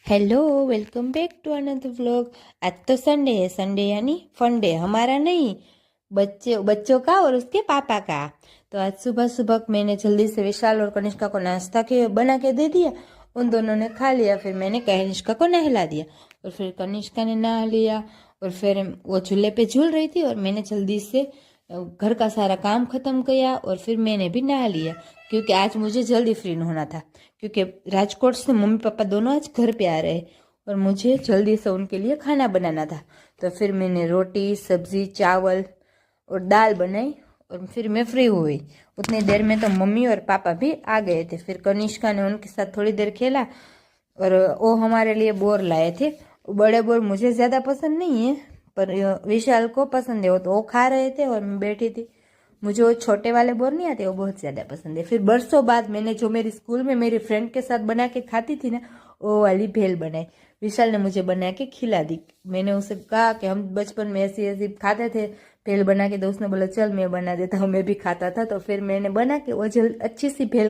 Hello, welcome back to another vlog. आज तो Sunday है। संडे यानी फन डे, हमारा नहीं, बच्चे बच्चों का और उसके पापा का। तो आज सुबह सुबह मैंने जल्दी से विशाल और कनिष्का को नाश्ता के बना के दे दिया। उन दोनों ने खा लिया। फिर मैंने कनिष्का को नहला दिया और फिर कनिष्का ने नहा लिया। और फिर वो झूले पे झूल रही थी और मैंने जल्दी से घर का सारा काम खत्म किया और फिर मैंने भी नहा लिया, क्योंकि आज मुझे जल्दी फ्री होना था। क्योंकि राजकोट से मम्मी पापा दोनों आज घर पे आ रहे और मुझे जल्दी से उनके लिए खाना बनाना था। तो फिर मैंने रोटी, सब्जी, चावल और दाल बनाई और फिर मैं फ्री हुई। उतनी देर में तो मम्मी और पापा भी आ गए थे। फिर कनिष्का ने उनके साथ थोड़ी देर खेला और वो हमारे लिए बोर लाए थे। बड़े बोर मुझे ज़्यादा पसंद नहीं है, पर विशाल को पसंद है। वो खा रहे थे और मैं बैठी थी। मुझे वो छोटे वाले बोर नहीं आते, वो बहुत ज़्यादा पसंद है। फिर बरसों बाद मैंने जो मेरी स्कूल में मेरी फ्रेंड के साथ बना के खाती थी ना, वो वाली भेल बनाई। विशाल ने मुझे बना के खिला दी। मैंने उसे कहा कि हम बचपन में ऐसी ऐसी खाते थे भेल बना के, तो उसने बोला चल मैं बना देता हूँ। मैं भी खाता था। तो फिर मैंने बना के वो अच्छी सी भेल